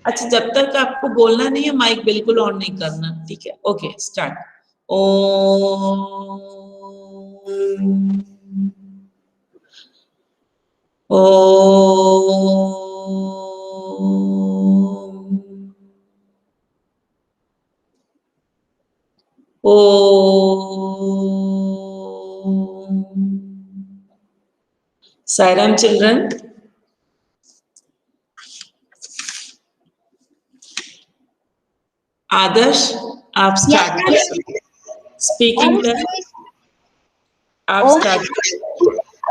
अच्छा, जब तक आपको बोलना नहीं है माइक बिल्कुल ऑन नहीं करना, ठीक है? Okay, start. Om Om Om. Sairam children, Adarsh आप स्टार्ट कर स्पीकिंग कर, आप स्टार्ट कर।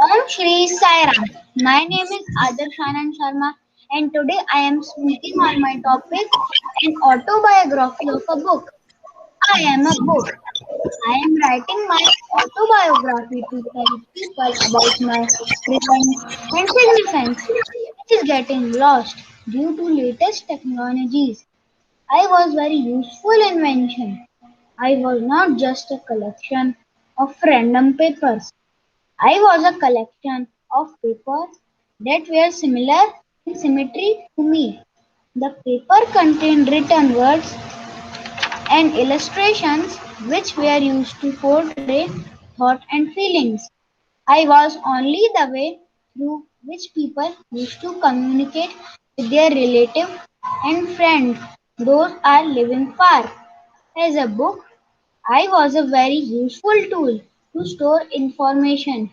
Om Shri Sai Ram. My name is Adarsh Anand Sharma and today I am speaking on my topic, an autobiography of a book. I am a book. I am writing my autobiography to tell people about my presence and significance, which is getting lost due to latest technologies. I was very useful invention. I was not just a collection of random papers. I was a collection of papers that were similar in symmetry to me. The paper contained written words and illustrations which were used to portray thought and feelings. I was only the way through which people used to communicate with their relatives and friends. Those are living far. As a book, I was a very useful tool to store information.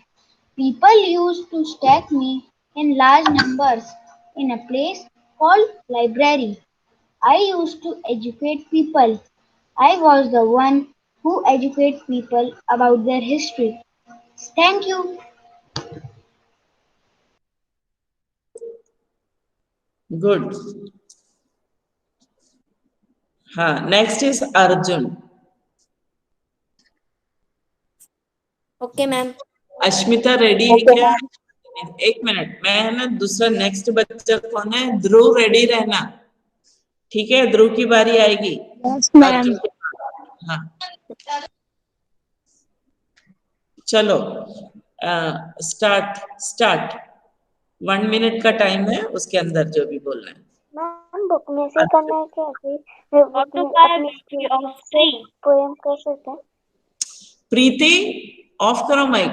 People used to stack me in large numbers in a place called library. I used to educate people. I was the one who educate people about their history. Thank you. Good. हाँ, next is Arjun. Okay ma'am. Ashmita ready है क्या? एक minute, मैं है ना दूसरा next बच्चा कौन है? ध्रुव, रेडी रहना, ठीक है? ध्रुव की बारी आएगी। Yes, ma'am. हाँ, चलो स्टार्ट स्टार्ट। 1 मिनट का टाइम है, उसके अंदर जो भी बोलना है। मैम बुक में से करना है क्या? ऑटोबायोग्राफी ऑफ श्री पोएम कर सकते हैं? प्रीति, ऑफ करो माइक।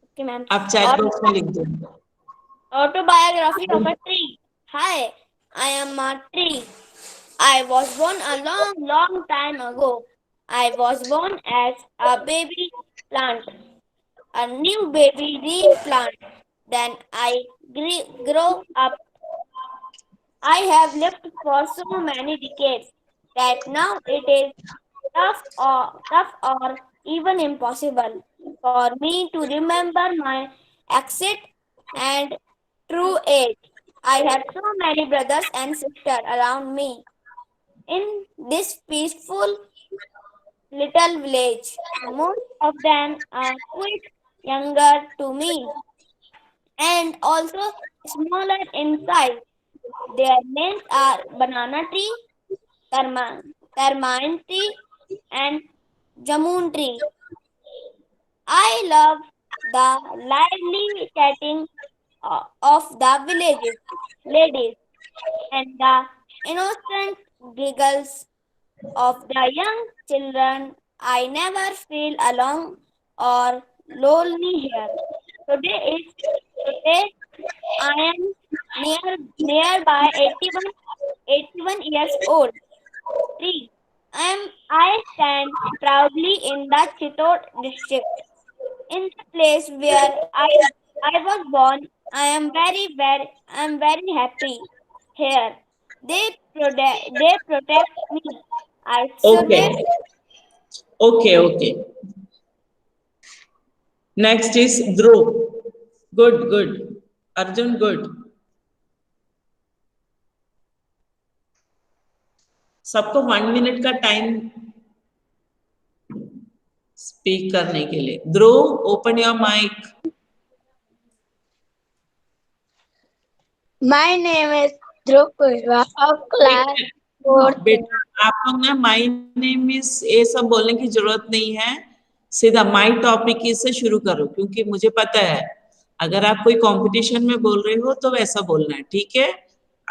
Okay ma'am. आप चैट बॉक्स में लिख दो। Autobiography of a tree. Hi, I am a tree. I was born a long, long time ago. I was born as a baby plant, a new baby green plant. Then I grow up. I have lived for so many decades that now it is tough or even impossible for me to remember my exit and true age. I have so many brothers and sisters around me in this peaceful little village. Most of them are quite younger to me and also smaller in size. Their names are banana tree, termine tree, and jamun tree. I love the lively chatting of the villages ladies and the innocent giggles of the young children. I never feel alone or lonely here. Today I am nearby 81 years old. Tree. I stand proudly in the Chittor district, in the place where I was born. I am very happy here. They protect me. I Okay, survey. okay. Next is Dhruv. Good. Arjun, good. सबको 1 minute का time speak करने के लिए। Dhruv, open your mic. My name is Dhruv Pushpa of class 4th. बेटा, आप लोग ना my name is ये सब बोलने की जरूरत नहीं है, सीधा माई टॉपिक से शुरू करो, क्योंकि मुझे पता है अगर आप कोई कंपटीशन में बोल रहे हो तो वैसा बोलना है, ठीक है?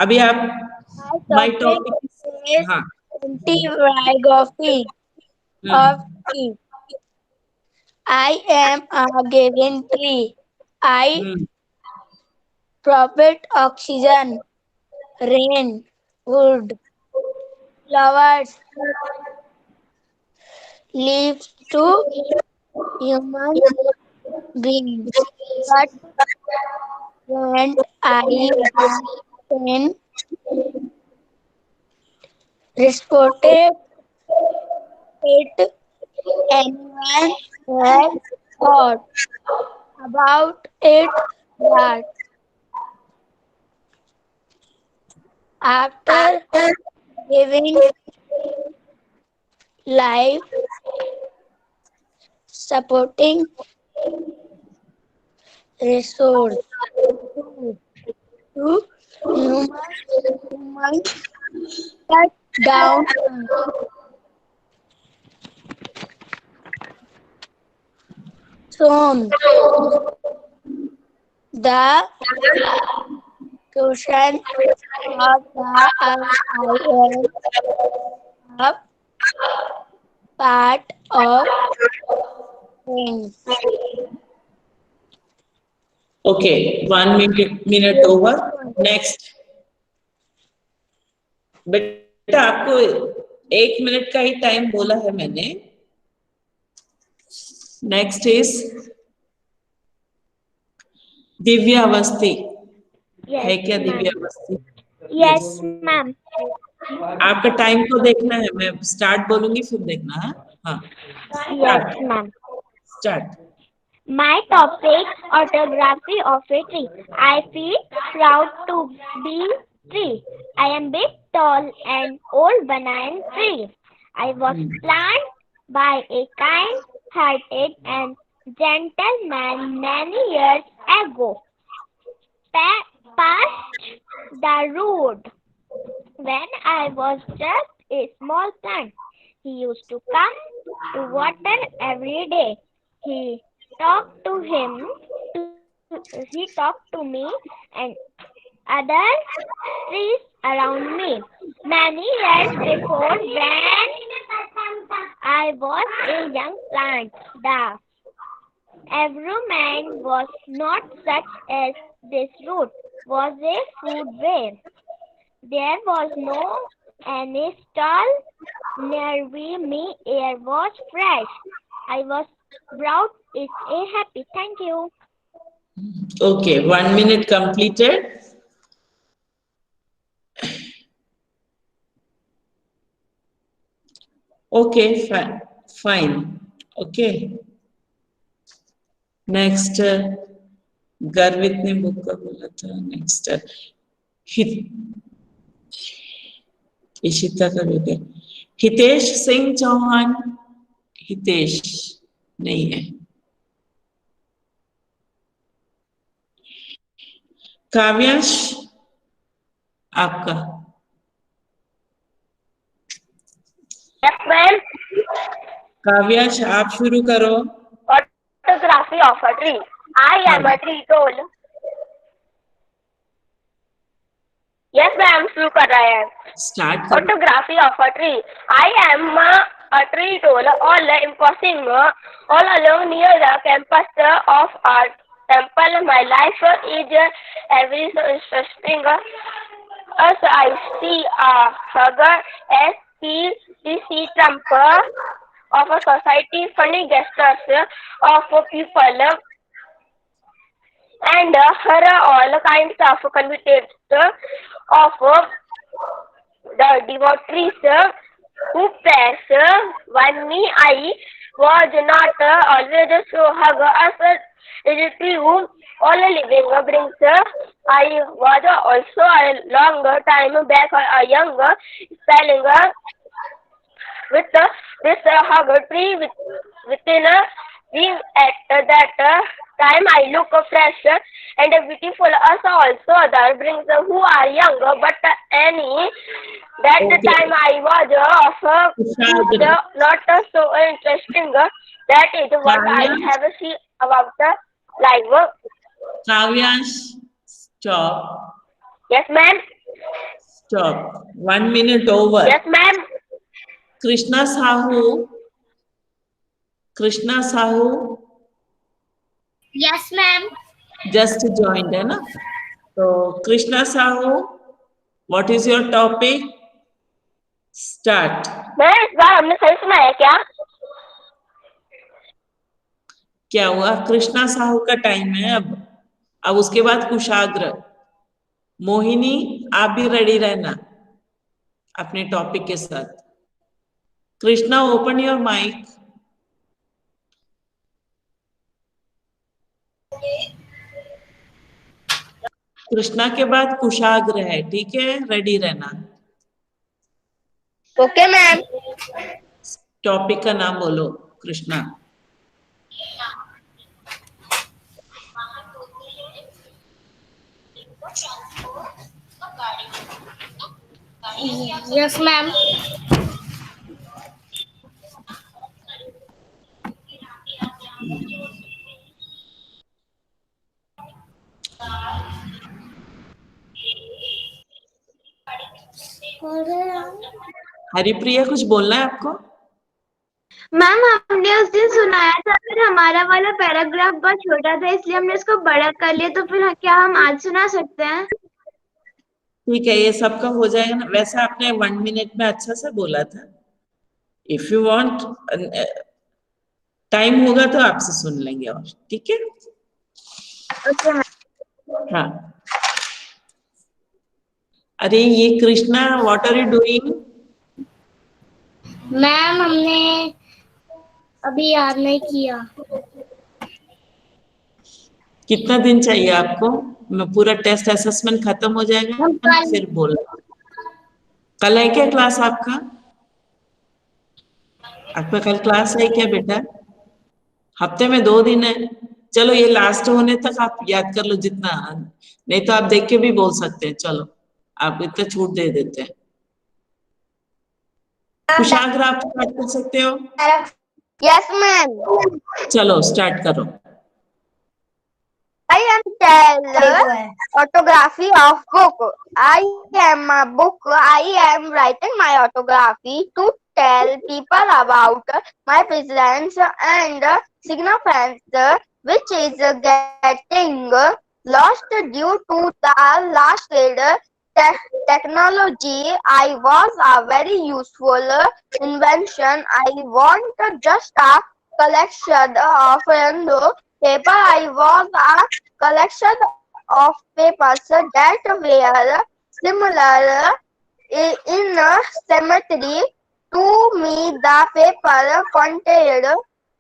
अभी आप My my topic topic, is हाँ, anti-biography of tree. I am a given tree. I hmm, provide oxygen, rain, wood, flowers, leaves to human beings. But when I can reported it, anyone has thought about it that after giving life, supporting resource to human cut down some. The question of the I am a part of things. okay, 1 minute over. Next, बेटा आपको 1 minute का ही time बोला है मैंने. Next is Divya Awasthi. है क्या Divya Awasthi? Yes, ma'am. आपका time को देखना है, मैं स्टार्ट बोलूंगी फिर देखना है. हाँ, Yes, ma'am. Start. My topic, autography of a tree. I feel proud to be tree. I am big, tall, and old banana tree. I was planted by a kind-hearted and gentle man many years ago. Past the road when I was just a small plant. He used to come to water every day. He talked to me and other trees around me. Many years before, when I was a young plant, the environment was not such as this root was a food web. There was no any stall near me. Air was fresh. I was proud. It's a happy. Thank you. Okay, 1 minute completed. Okay, fine, fine. Okay. Next, गर्वित ने book का बोला था. Next Ishita का बेटे हितेश सिंह चौहान. हितेश नहीं है. काव्यांश आपका. Yes, ma'am. काव्यांश आप शुरू करो. Photography of a tree. I am a tree told. Yes, ma'am. शुरू कर रहे हैं. स्टार्ट करो. Photography of a tree. I am a tree tall, all imposing, all along near the campus of our temple. My life is every so interesting. As I see a hugger, SPTC Trump of a society, funny gestures of people, and her all kinds of convicted of the devotees who press one me. I was not always so hug us tree whom all living brings. I was also a long time back a young spelling with this hug tree within a ring. At that time I look fresh and beautiful as also other brings who are young, but any that time I was not so interesting. That is what I have seen about the life. Kavyansh, stop, Yes, ma'am. stop. 1 minute over. Yes, ma'am. Krishna Sahu, Krishna Sahu Yes, ma'am. just joined, है ना? तो Krishna Sahu, what is your topic? Start. Ma'am इस बार हमने सही सुना है क्या? क्या हुआ? कृष्णा साहू का टाइम है अब उसके बाद कुशाग्र। मोहिनी, आप भी रेडी रहना अपने टॉपिक के साथ। Krishna, open your mic. Krishna के बाद कुशाग्र है, ठीक है? रेडी रहना। Okay ma'am. टॉपिक का नाम बोलो कृष्णा। Yes, ma'am. हरिप्रिया, कुछ बोलना है आपको? मैम हमने उस दिन सुनाया था, फिर हमारा वाला पैराग्राफ बहुत छोटा था इसलिए हमने इसको बड़ा कर लिया, तो फिर क्या हम आज सुना सकते हैं? ठीक है, ये सबका हो जाएगा ना। वैसे आपने 1 मिनट में अच्छा से बोला था। इफ यू वांट टाइम होगा तो आपसे सुन लेंगे, और ठीक है? Okay ma'am. हाँ। अरे ये Krishna, what are you doing? Ma'am हमने अभी याद नहीं किया। कितना दिन चाहिए आपको? मैं पूरा टेस्ट असेसमेंट खत्म हो जाएगा हम कल फिर बोल। कल है क्या क्लास आपका? आपका कल क्लास है क्या बेटा? हफ्ते में 2 दिन है। चलो ये लास्ट होने तक आप याद कर लो जितना, नहीं तो आप देख के भी बोल सकते हैं। चलो आप इतना छूट दे देते हैं। कुशाग्र आप स्टार्ट कर सकते हो। Yes, ma'am. चलो स्टार्ट करो। I am tell autography of book. I am a book. I am writing my autography to tell people about my presence and significance, which is getting lost due to the last technology. I was a very useful invention. I want just a collection of paper. I was a collection of papers that were similar in symmetry to me. The paper contained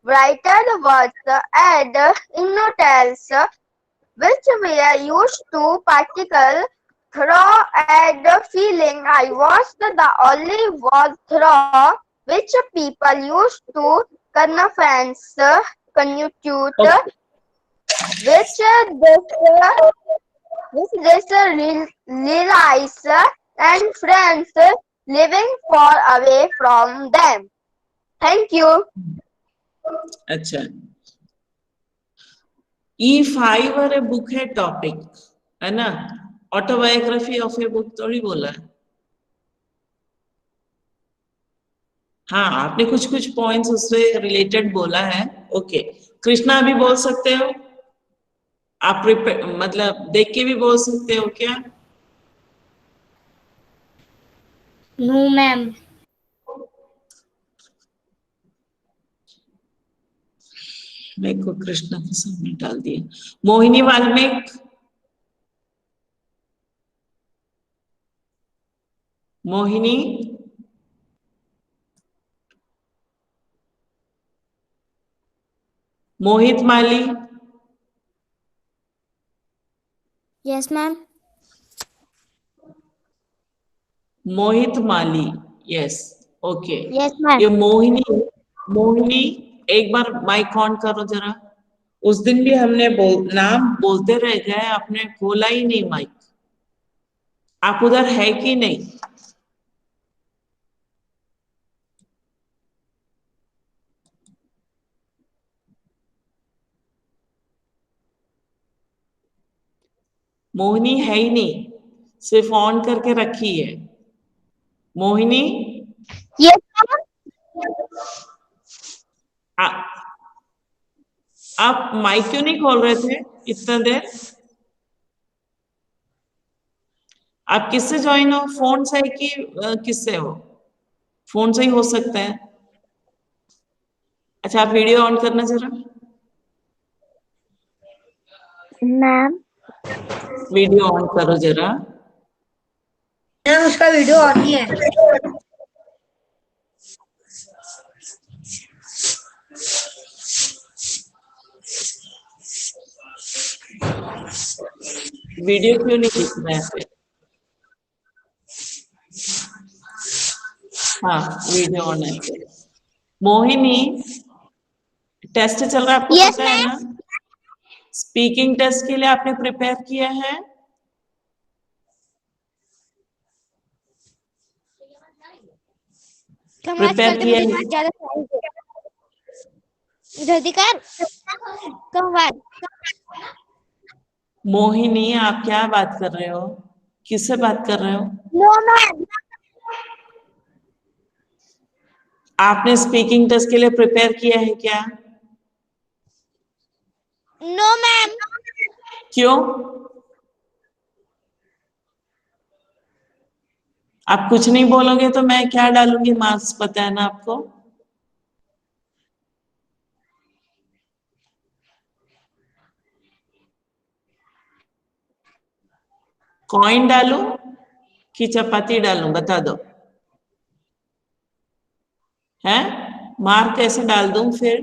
written words and initials which were used to particle through and feeling. I was the only word through which people used to convince, constitute, which realize and friends living far away from them. Thank you. अच्छा, E5 और a book है topic, है ना? Autobiography of a book थोड़ी बोला है। हाँ, आपने कुछ कुछ पॉइंट्स उससे रिलेटेड बोला है। ओके, कृष्णा अभी बोल सकते हो आप? मतलब देख के भी बोल सकते हो क्या? No ma'am. मेरे को कृष्णा के सामने डाल दिया। Mohini Valmiki, Mohini, Mohit Mali, yes ma'am. Mohit Mali, yes. Okay, yes ma'am. ये मोहिनी, मोहिनी एक बार माइक ऑन करो जरा। उस दिन भी हमने नाम बोलते रह गए, आपने खोला ही नहीं माइक। आप उधर है कि नहीं? मोहिनी है ही नहीं, सिर्फ ऑन करके रखी है। Mohini, Yes, ma'am. आ- आप माइक क्यों नहीं खोल रहे थे इतना देर? आप किससे ज्वाइन हो? फोन से कि किससे हो? फोन से ही हो सकता है। अच्छा, आप वीडियो ऑन करना जरा। मैम, वीडियो ऑन करो जरा। मैम उसका वीडियो ऑन ही है। वीडियो क्यों नहीं दिख रहा है फिर? हाँ, वीडियो ऑन है फिर। मोहिनी, टेस्ट चल रहा है, आपको Yes, पता है ना? स्पीकिंग टेस्ट के लिए आपने प्रिपेयर किया है? कम आज प्रिपेयर करते किया मुझे है? ज्यादा जल्दी कर। कम बात। मोहिनी, आप क्या बात कर रहे हो? किससे बात कर रहे हो? No ma'am. आपने स्पीकिंग टेस्ट के लिए प्रिपेयर किया है क्या? No ma'am. क्यों? आप कुछ नहीं बोलोगे तो मैं क्या डालूंगी मार्क्स, पता है ना आपको? कॉइन डालूं कि चपाती डालूं, बता दो। हैं? मार्क कैसे डाल दूं फिर?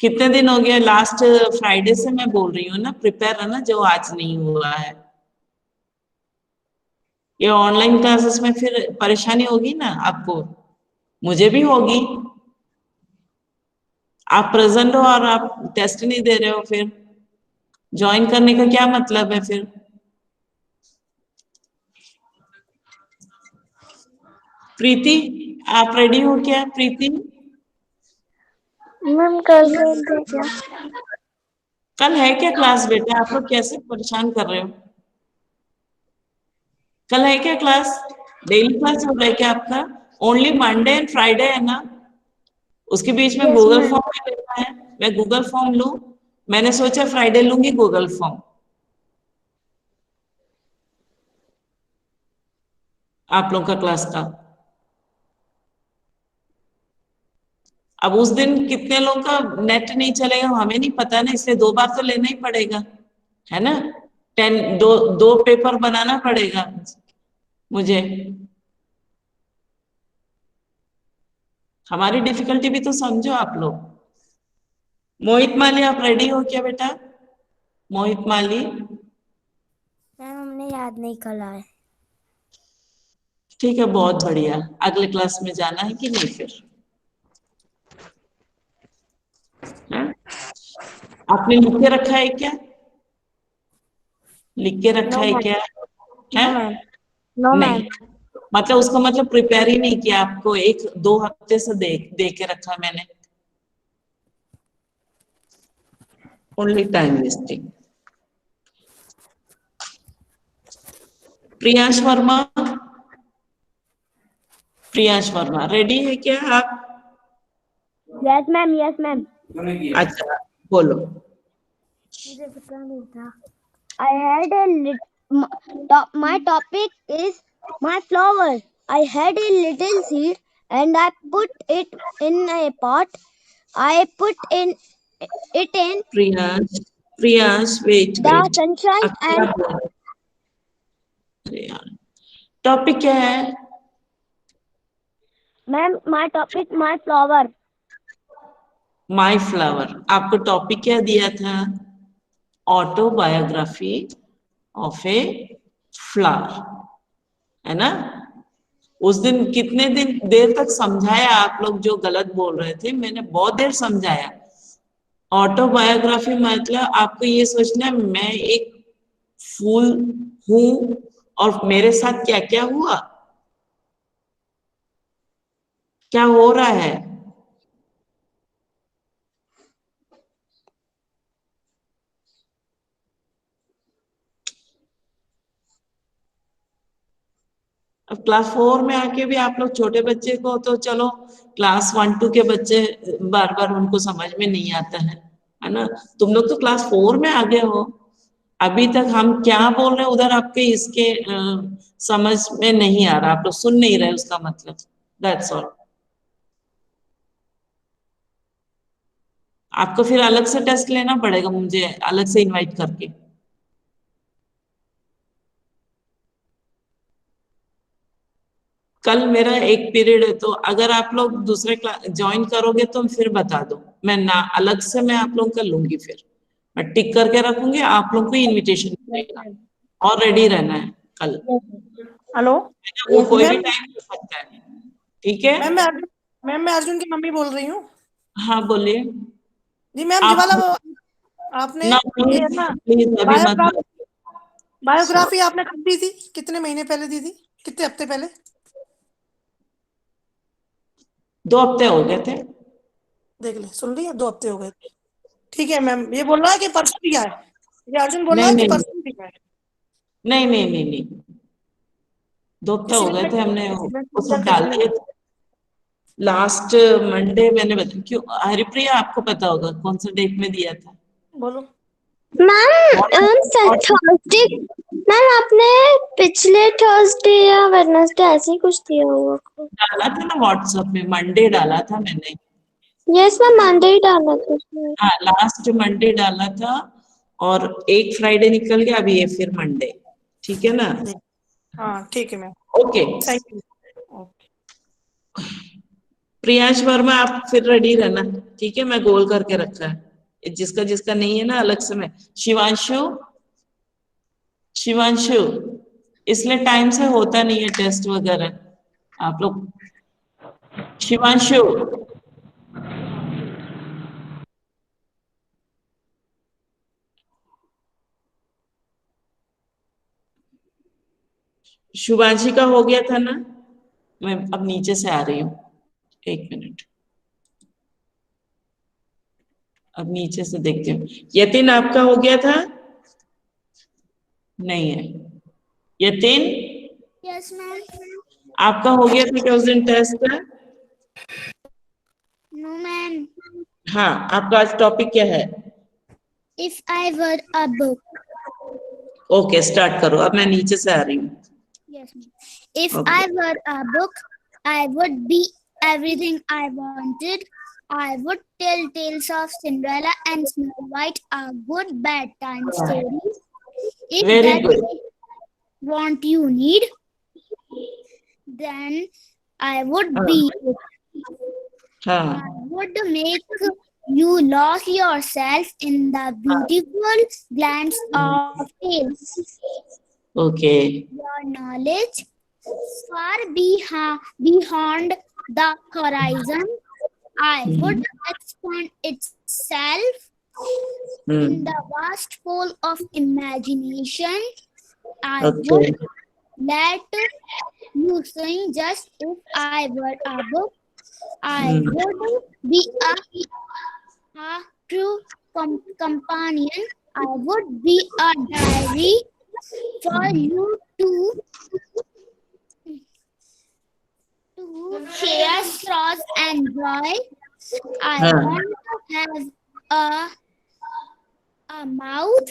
कितने दिन हो गए? लास्ट फ्राइडे से मैं बोल रही हूँ ना, प्रिपेयर है ना, जो आज नहीं हुआ है। ये ऑनलाइन क्लासेस में फिर परेशानी होगी ना आपको, मुझे भी होगी। आप प्रेजेंट हो और आप टेस्ट नहीं दे रहे हो, फिर ज्वाइन करने का क्या मतलब है फिर? प्रीति, आप रेडी हो क्या प्रीति? मैम कल से क्या? कल है क्या क्लास बेटा? आप लोग कैसे परेशान कर रहे हो? कल है क्या क्लास? डेली क्लास हो रहा है क्या आपका? ओनली मंडे एंड फ्राइडे है ना? उसके बीच में Yes, गूगल ma'am. फॉर्म में लेना है। मैं गूगल फॉर्म लूं? मैंने सोचा फ्राइडे लूंगी गूगल फॉर्म, आप लोग का क्लास का। अब उस दिन कितने लोगों का नेट नहीं चलेगा हमें नहीं पता ना, इसलिए 2 बार तो लेना ही पड़ेगा, है ना? 2 पेपर बनाना पड़ेगा मुझे। हमारी डिफिकल्टी भी तो समझो आप लोग। मोहित माली, आप रेडी हो क्या बेटा? मोहित माली, मैम हमने याद नहीं करा है। ठीक है, बहुत बढ़िया। अगले क्लास में जाना है कि नहीं फिर? है? आपने लिख के रखा है क्या? लिख के रखा नो है मैम। क्या? है? No ma'am. नो नहीं, मैम। मतलब उसका मतलब प्रिपेयर ही नहीं किया, आपको 1-2 हफ्ते से दे के रखा मैंने। Only time wasting. Priyansh Verma, Priyansh Verma ready है क्या आप? Yes, ma'am. Yes, ma'am. अच्छा, बोलो। मुझे पता नहीं था। I had a my topic is my flower. I had a little seed and I put it in a pot. I put it in Priyansh, Priyansh, wait the wait. sunshine आप क्या and बोल रहे हो? अरे यार, टॉपिक क्या है? ma'am, my topic my flower. My flower. आपको टॉपिक क्या दिया था? ऑटोबायोग्राफी ऑफ ए फ्लावर, है ना? उस दिन कितने दिन देर तक समझाया आप लोग जो गलत बोल रहे थे, मैंने बहुत देर समझाया। ऑटोबायोग्राफी मतलब आपको ये सोचना है मैं एक फूल हूं और मेरे साथ क्या क्या हुआ, क्या हो रहा है। अब क्लास 4 में आके भी आप लोग छोटे बच्चे को तो चलो, क्लास 1-2 के बच्चे बार बार उनको समझ में नहीं आता है ना। तुम लोग तो क्लास 4 में आ गए हो, अभी तक हम क्या बोल रहे हैं उधर आपके इसके समझ में नहीं आ रहा, आप लोग सुन नहीं रहे, उसका मतलब दैट्स ऑल। आपको फिर अलग से टेस्ट लेना पड़ेगा, मुझे अलग से इनवाइट करके। कल मेरा एक पीरियड है, तो अगर आप लोग दूसरे क्लास ज्वाइन करोगे तो फिर बता दो, मैं ना अलग से मैं आप लोग कर लूंगी, फिर मैं टिक करके रखूंगी, आप लोग को इनविटेशन मिलेगा और रेडी रहना है कल। हेलो वो कोई भी टाइम हो सकता है, ठीक है। मैम मैं अर्जुन की मम्मी बोल रही हूँ। हाँ बोलिए। जी मैम, जी वाला आपने ना ये है ना प्लीज अभी मत। बायोग्राफी आपने कब दी थी, कितने महीने पहले दी थी, कितने हफ्ते पहले? 2 हफ्ते हो गए थे। देख ले, सुन लिया, 2 हफ्ते हो गए। ठीक है मैम, ये बोल रहा है कि परसों दिया है, ये अर्जुन बोल रहा नहीं है कि नहीं परसों दिया है। नहीं नहीं नहीं नहीं 2 हफ्ते हो गए थे, हमने वो सब डाल दिए थे। लास्ट मंडे मैंने बताया, क्यों हरिप्रिया आपको पता होगा कौन सा डेट में दिया था? बोलो मैम थर्सडे, मैम आपने पिछले थर्सडे या वेडनेसडे ऐसे ही कुछ दिया होगा। डाला था ना व्हाट्सएप में, मंडे डाला था मैंने। यस मैम, मंडे ही डाला था उसमें। हाँ लास्ट मंडे डाला था, और एक फ्राइडे निकल गया, अभी ये फिर मंडे, ठीक है ना। हाँ ठीक है ma'am, okay thank you. Priyansh Verma आप फिर रेडी रहना, ठीक है, मैं गोल करके रखा है, जिसका जिसका नहीं है ना अलग से मैं। शिवांशु, शिवांशु इसलिए टाइम से होता नहीं है टेस्ट वगैरह आप लोग। शिवांशु शुभांशी का हो गया था ना, मैं अब नीचे से आ रही हूँ, 1 मिनट, अब नीचे से देखती हूँ। यतिन आपका हो गया था? नहीं है यतिन, Yes, ma'am. आपका हो गया था क्या उस दिन टेस्ट? No, ma'am. हाँ आपका आज टॉपिक क्या है? If I were a book. Okay start करो, अब मैं नीचे से आ रही हूँ। Yes, ma'am. If Okay. I were a book, I would be everything I wanted. I would tell tales of Cinderella and Snow White, a good bedtime story. If Very that good. want you need, then I would be it. हाँ I would make you lose yourself in the beautiful glance of tales. Okay Your knowledge far beyond the horizon. I would expand itself in the vast pool of imagination. I Okay. would let you sing just if I were a book. I would be a true companion. I would be a diary for you to share straws and joy. I want to have a mouth,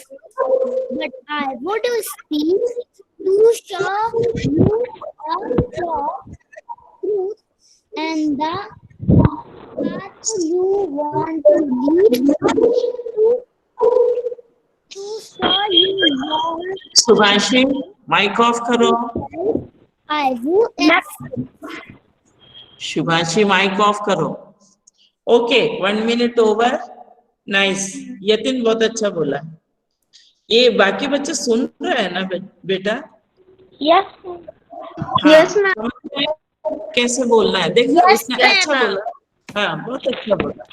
but I would speak to show you all the truth and the path you want to lead. To show you your Shubhanshi mic off करो। I would Shubhanshi mic off करो। Okay 1 minute over, nice. Yatin बहुत अच्छा बोला। ये बाकी बच्चे सुन रहे हैं ना बेटा? यस हाँ, यस मैम, समझ रहे हैं कैसे बोलना है? देखो Yes, इसने अच्छा बोला, हाँ बहुत अच्छा बोला।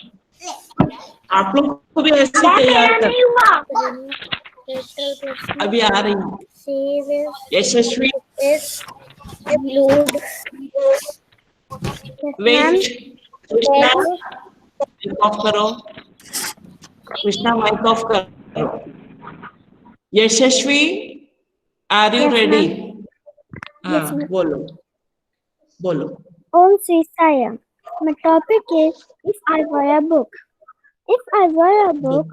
आप लोग को भी ऐसे तैयार कर, अभी आ रही हूँ। यशस्वी वेट, कृष्णा माइक ऑफ करो, कृष्णा माइक ऑफ करो। यशस्वी आर यू रेडी? हाँ बोलो बोलो. Om Sri Sai. My topic is if I were a book. If I were a book,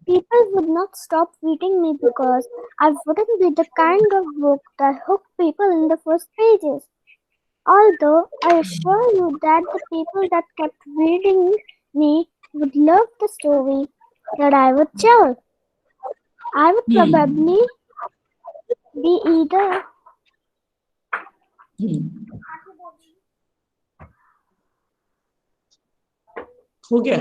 people would not stop reading me because I wouldn't be the kind of book that hooked people in the first pages. Although I assure you that the people that kept reading me would love the story that I would tell. I would probably be either हो गया.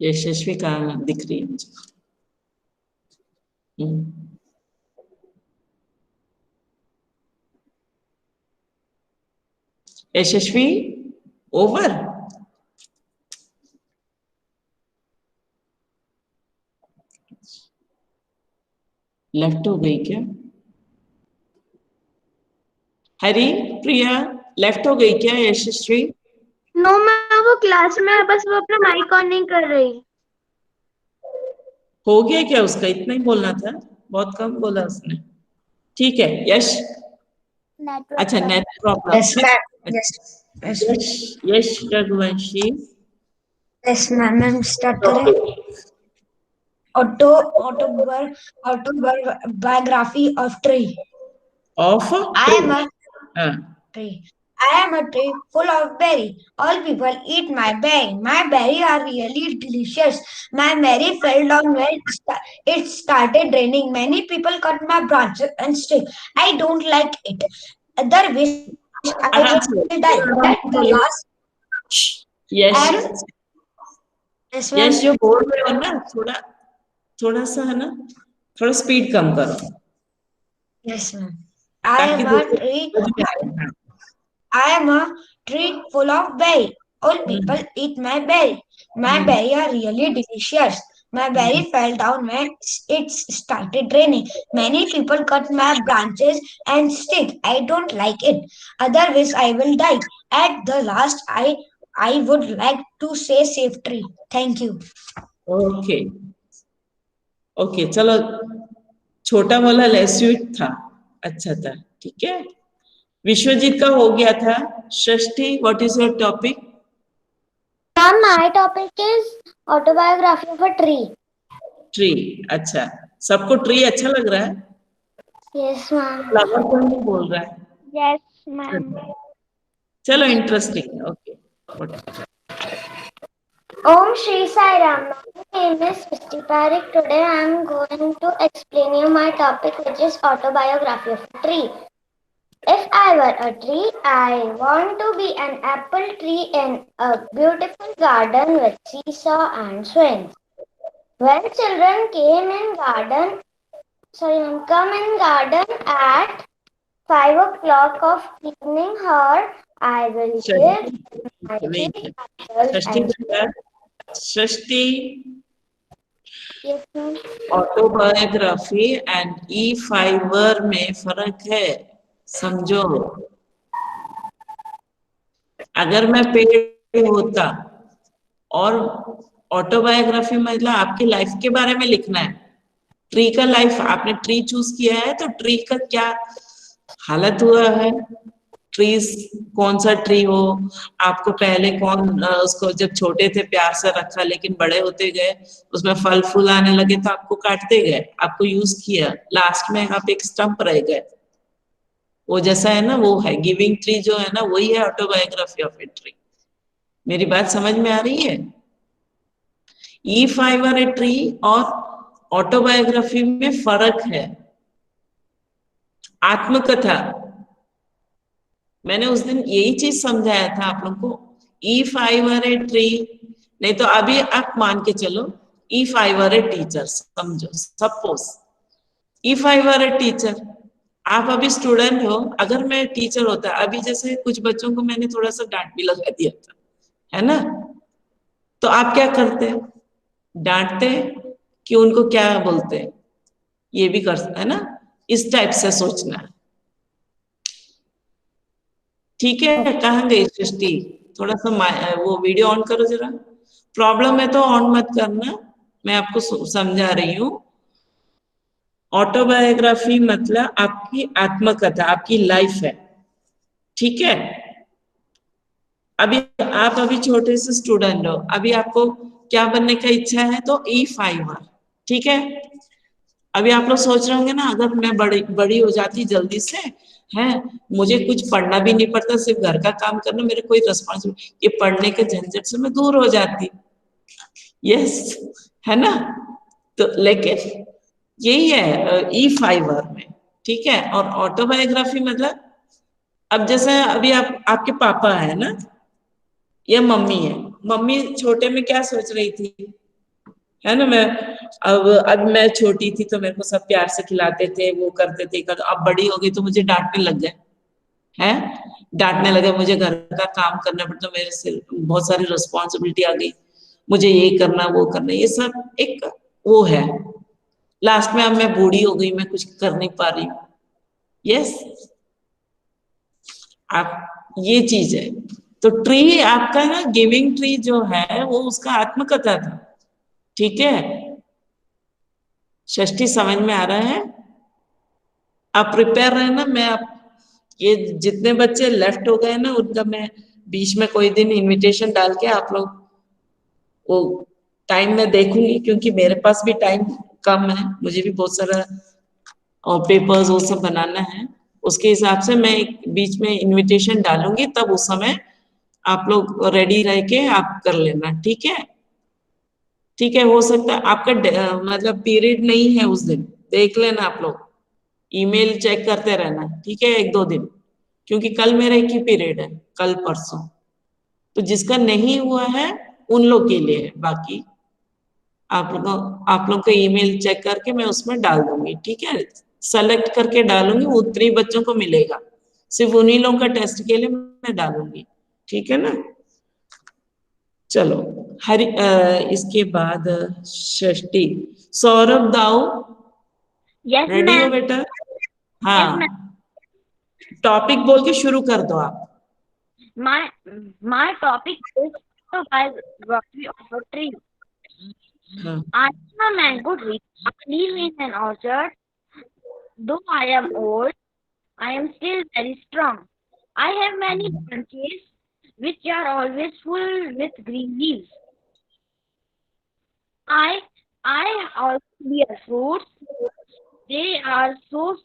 यशस्वी कहाँ दिख रही है मुझे. यशस्वी over. Left हो गई क्या? हरी प्रिया लेफ्ट हो गई क्या यशस्वी? नो मैम, वो क्लास में है, बस वो अपना माइक ऑन नहीं कर रही. हो गया क्या उसका? इतना ही बोलना था, बहुत कम बोला उसने. ठीक है यश. अच्छा net problem. Yash Raghuvanshi. Yes ma'am. Ma'am start करें. Autobiography of tree. Of I am a हाँ. tree. I am a tree full of berry. All people eat my berry. My berry are really delicious. My berry fell down when it started raining. Many people cut my branches and stick. I don't like it. Other wish I will die. At the last. Yash Yes Yash ma'am. जो बोल रहे हो ना, थोड़ा सा है ना, थोड़ा स्पीड कम करो. Yes ma'am. I am a tree full of berry. All people eat my berry. My berry are really delicious. My berry fell down when it started raining. Many people cut my branches and stick. I don't like it. Otherwise, I will die. At the last, I would like to say save tree. Thank you. Okay okay चलो. छोटा वाला लेस्यूट था, अच्छा था. ठीक है. विश्वजीत का हो गया था. Shashthi what is your topic? Ma'am, my topic is autobiography of a tree. Tree. अच्छा, सबको ट्री अच्छा लग रहा है? Yes, ma'am. फ्लावर कोई नहीं बोल रहा है. Yes, ma'am. चलो interesting. Okay. Om Shri Sai Ram. My name is Srishti Parekh. Today I am going to explain you my topic, which is autobiography of a tree. If I were a tree, I want to be an apple tree in a beautiful garden with seesaw and swings. When children come in garden at 5 o'clock of evening hour, I will give my Shashthi Shashthi Yes, ma'am. Autobiography and E fibre में फर्क है, समझो. अगर मैं पेड़ होता और autobiography मतलब आपकी लाइफ के बारे में लिखना है. ट्री का लाइफ, आपने ट्री चूज किया है तो ट्री का क्या हालत हुआ है, ट्रीज कौन सा ट्री हो, आपको पहले कौन उसको जब छोटे थे प्यार से रखा, लेकिन बड़े होते गए उसमें फल फूल आने लगे तो आपको काटते गए, आपको यूज किया, लास्ट में आप एक स्टंप रह गए. वो जैसा है ना, वो है गिविंग ट्री जो है ना, वही है ऑटोबायोग्राफी ऑफ ए ट्री. मेरी बात समझ में आ रही है? If I were a tree और ऑटोबायोग्राफी में फर्क है. आत्मकथा, मैंने उस दिन यही चीज समझाया था आप लोगों को. If I were a tree, नहीं तो अभी आप मान के चलो if I were a teacher, समझो suppose if I were a teacher, आप अभी स्टूडेंट हो, अगर मैं टीचर होता, अभी जैसे कुछ बच्चों को मैंने थोड़ा सा डांट भी लगा दिया था, है ना, तो आप क्या करते? डांटते कि उनको क्या बोलते, ये भी कर सकते है ना. इस टाइप से सोचना. ठीक है. कहाँ गई सृष्टि? थोड़ा सा वो वीडियो ऑन करो जरा. प्रॉब्लम है तो ऑन मत करना, मैं आपको समझा रही हूँ। ऑटोबायोग्राफी मतलब आपकी आत्मकथा, आपकी लाइफ है, ठीक है। अभी आप अभी छोटे से स्टूडेंट हो, अभी आपको क्या बनने का इच्छा है, तो E5 ठीक है। अभी आप लोग सोच रहे होंगे ना, अगर मैं बड़ी हो जाती जल्दी से, है, मुझे कुछ पढ़ना भी नहीं पड़ता, सिर्फ घर का काम करना, मेरे कोई रिस्पॉन्सिबिलिटी, ये पढ़ने के झंझट से मैं दूर हो जाती। यस, है ना। तो लेकिन यही है E5 में, ठीक है। और ऑटोबायोग्राफी मतलब, अब जैसे अभी आपके पापा है ना, या मम्मी है। मम्मी छोटे में क्या सोच रही थी, है ना, मैं अब मैं छोटी थी तो मेरे को सब प्यार से खिलाते थे, वो करते थे, अब बड़ी हो गई तो मुझे डांटने लग गए, हैं, डांटने लगे, मुझे घर का काम करना पड़ता, मेरे से बहुत सारी रिस्पॉन्सिबिलिटी आ गई, मुझे ये करना वो करना, ये सब एक वो है। लास्ट में अब मैं बूढ़ी हो गई, मैं कुछ कर नहीं पा रही हूँ। यस, आप, ये चीज है। तो ट्री आपका ना, गिविंग ट्री जो है वो उसका आत्मकथा था, ठीक है। षष्ठी समझ में आ रहा है? आप प्रिपेयर रहना। मैं आप, ये जितने बच्चे लेफ्ट हो गए ना, उनका मैं बीच में कोई दिन इनविटेशन डाल के आप लोग, वो टाइम में देखूंगी, क्योंकि मेरे पास भी टाइम कम है, मुझे भी बहुत सारा और पेपर्स वो सब बनाना है। उसके हिसाब से मैं एक बीच में इनविटेशन डालूंगी, तब उस समय आप लोग रेडी रह के आप कर लेना, ठीक है। ठीक है, हो सकता है आपका मतलब पीरियड नहीं है उस दिन, देख लेना आप लोग, ईमेल चेक करते रहना, ठीक है, 1-2 दिन, क्योंकि कल मेरा एक ही पीरियड है, कल परसों। तो जिसका नहीं हुआ है उन लोग के लिए है, बाकी आप लोग का ईमेल चेक करके मैं उसमें डाल दूंगी, ठीक है। सेलेक्ट करके डालूंगी, उतनी बच्चों को मिलेगा, सिर्फ उन्हीं लोगों का टेस्ट के लिए मैं डालूंगी, ठीक है ना। चलो, इसके बाद षष्ठी। सौरभ दाऊ, यस रेडी हो मैम। बेटा? Yes ma'am. हाँ, टॉपिक बोल के शुरू कर दो आप। My topic is biography of a tree. हाँ, I am a mango tree. I live in an orchard. Though I am old, I am still very strong. I have many branches which are always full with green leaves. I I also bear fruits. They are so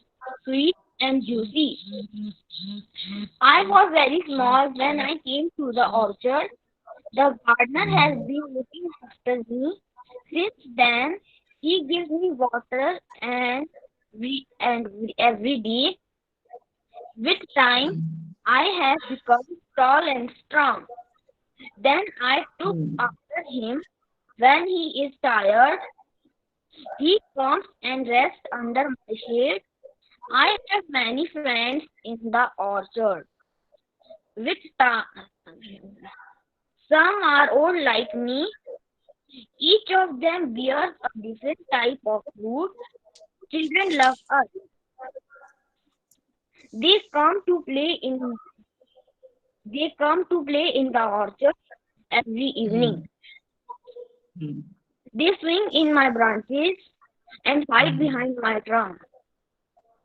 sweet and juicy. I was very small when I came to the orchard. The gardener has been looking after me. Since then, he gives me water every day. With time, I have become tall and strong. Then I took after him. When he is tired, he comes and rests under my shade. I have many friends in the orchard. With some are old like me. Each of them bears a different type of fruit. Children love us. They come to play in the orchard every evening. They swing in my branches and hide behind my trunk.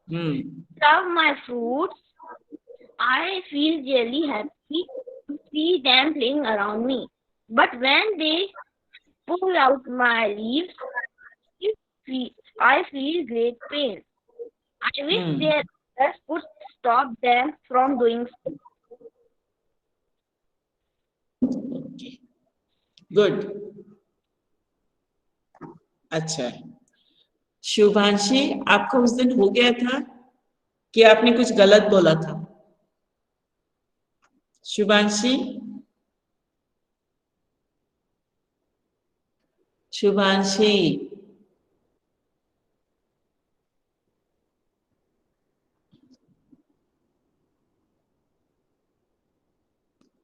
Love my fruits. I feel really happy to see them playing around me. But when they pull out my leaves, I feel great pain. I wish their others could stop them from doing so. Good, अच्छा। शुभांशी, आपको उस दिन हो गया था कि आपने कुछ गलत बोला था? Shubhanshi, Shubhanshi,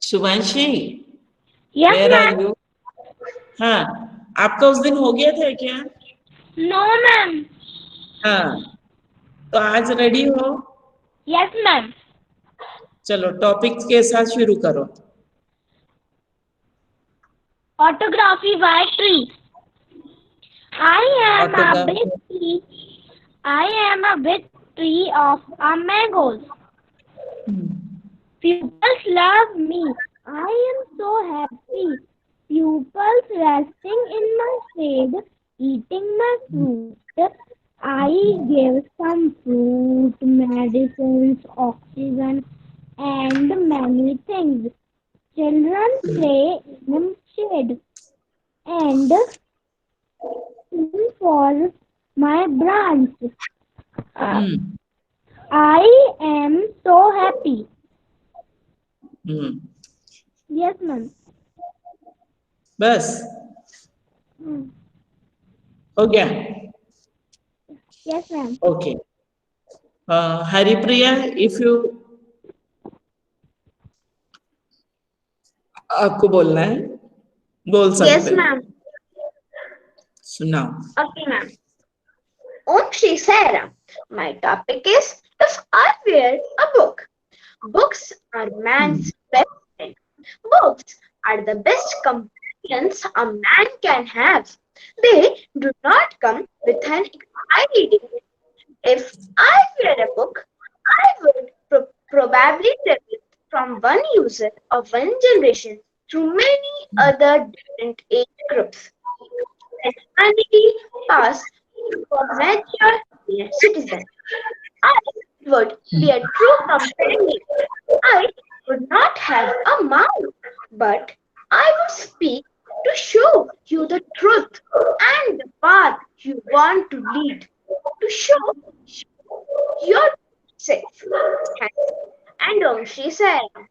Shubhanshi, Yes, where ma'am. Are you? हाँ, आपका उस दिन हो गया था क्या? No, ma'am. हाँ, तो आज रेडी हो? Yes, ma'am. चलो, टॉपिक के साथ शुरू करो। Photography by trees. I am a Autograph. big tree. I am a big tree of mangoes. Pupils love me. I am so happy. Pupils resting in my shade, eating my fruit. I give some fruit, medicines, oxygen, and many things. Children play in shade and sing for my branch. I am so happy. Yes, ma'am. बस हो गया. Yes, ma'am. Okay. Haripriya, if you आपको बोलना है बोल सकते Yes, हो. ma'am. सुनाओ. Okay, ma'am. Om Shri Sai Ram. My topic is if I were a book. Books are man's best friend. Books are the best companions a man can have. They do not come with an expiry date. If I were a book, I would probably travel from one user of one generation through many other different age groups. And finally pass for mature senior citizen. I would be a true companion. I would not have a mouth, but I would speak to show you the truth and the path you want to lead, to show yourself. And Om Shri Sai Ram.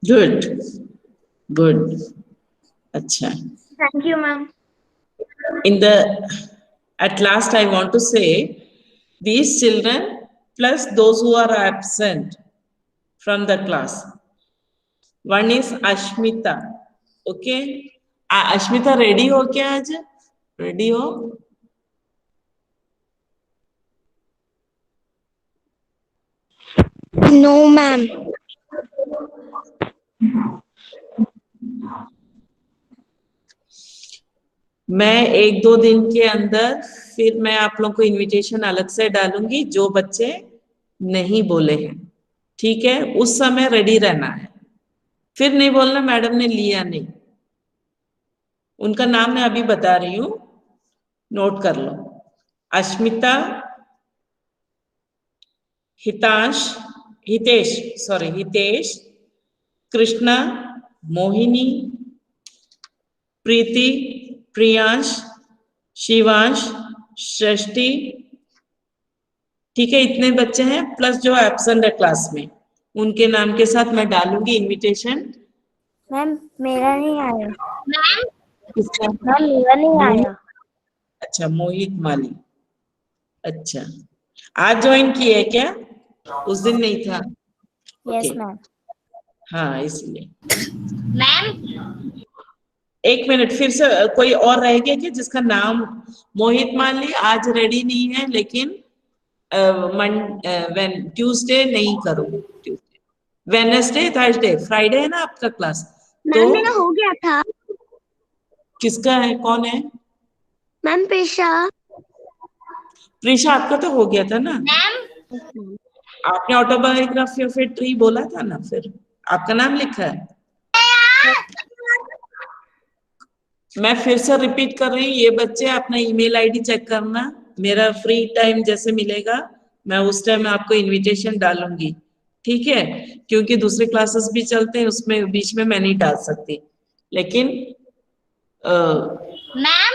Good. Good. अच्छा. Thank you, ma'am. At last I want to say these children plus those who are absent from the class. One is Ashmita. Okay. Ashmita ready हो क्या आज? Ready हो? No, ma'am. मैं 1-2 दिन के अंदर फिर मैं आप लोगों को इनविटेशन अलग से डालूंगी जो बच्चे नहीं बोले हैं. ठीक है. उस समय रेडी रहना है. फिर नहीं बोलना मैडम ने लिया नहीं. उनका नाम मैं अभी बता रही हूँ, नोट कर लो. अश्मिता, हितेश, कृष्णा, मोहिनी, प्रीति, प्रियांश, शिवांश, सृष्टि. ठीक है. इतने बच्चे हैं प्लस जो एब्सेंट है क्लास में, उनके नाम के साथ मैं डालूंगी इनविटेशन. मैम मेरा नहीं आया. किसका? मैम मेरा नहीं आया. अच्छा, मोहित माली. अच्छा, आज ज्वाइन किए क्या? उस दिन नहीं था. Yes Okay. मैम. हाँ, इसलिए. एक मिनट, फिर से कोई और रह गया क्या जिसका नाम मोहित माली आज रेडी नहीं है, लेकिन ट्यूसडे नहीं करो. वेडनेसडे, थर्सडे, फ्राइडे है ना आपका क्लास? तो मेरा हो गया था. किसका है? कौन है? मैम पेशा. प्रीशा, आपका तो हो गया था ना. आपने ऑटोबायोग्राफी ऑफ ए ट्री बोला था ना, फिर आपका नाम लिखा है. मैं फिर से रिपीट कर रही हूँ. ये बच्चे अपना ईमेल आईडी चेक करना. मेरा फ्री टाइम जैसे मिलेगा मैं उस टाइम आपको इनविटेशन डालूंगी. ठीक है. क्योंकि दूसरे क्लासेस भी चलते हैं, उसमें बीच में मैं नहीं डाल सकती. लेकिन मैम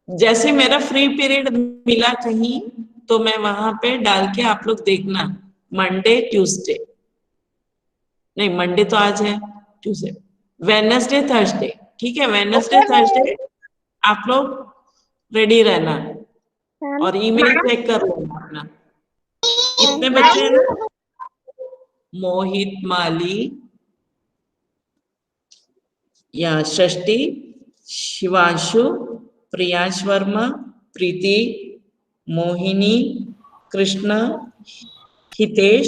जैसे मेरा फ्री पीरियड मिला कहीं तो मैं वहां पे डाल के आप लोग देखना. मंडे, ट्यूसडे नहीं, मंडे तो आज है. Tuesday, Wednesday, Thursday. ठीक है. वेडनेसडे, थर्सडे आप लोग रेडी रहना और ईमेल चेक कर लेना अपना. कितने बच्चे हैं ना? मोहित माली, या सृष्टि, शिवांशु, प्रियांश वर्मा, प्रीति, मोहिनी, कृष्णा, हितेश,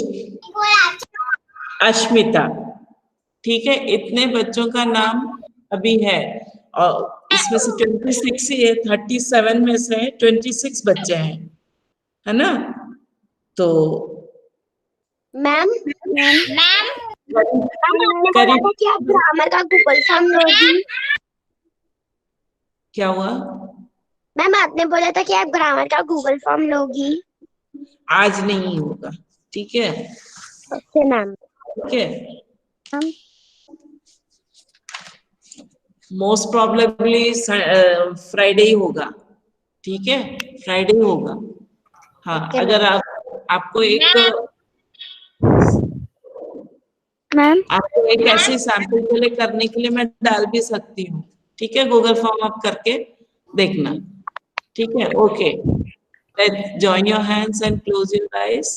अश्मिता. ठीक है. इतने बच्चों का नाम अभी है और इसमें से 26 ही है, 37 में से 26 बच्चे हैं, है ना? तो मैम करीब कि आप ग्रामर का गूगल फॉर्म लोगी। क्या हुआ? मैम आपने बोला था कि आप ग्रामर का गूगल फॉर्म लोगी। आज नहीं होगा, ठीक है? Okay ma'am. ठीक है, मोस्ट प्रोबेबली फ्राइडे ही होगा, ठीक है? फ्राइडे ही होगा। हाँ, Okay, अगर आपको एक मैम आपको एक ऐसे सैंपल के लिए करने के लिए मैं डाल भी सकती हूँ, ठीक है? गूगल फॉर्म आप करके देखना, ठीक है? Okay, let's join your hands and close your eyes.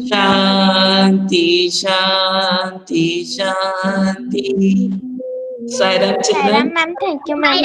Shanti Shanti Shanti. Saira children, ma'am thank you ma'am.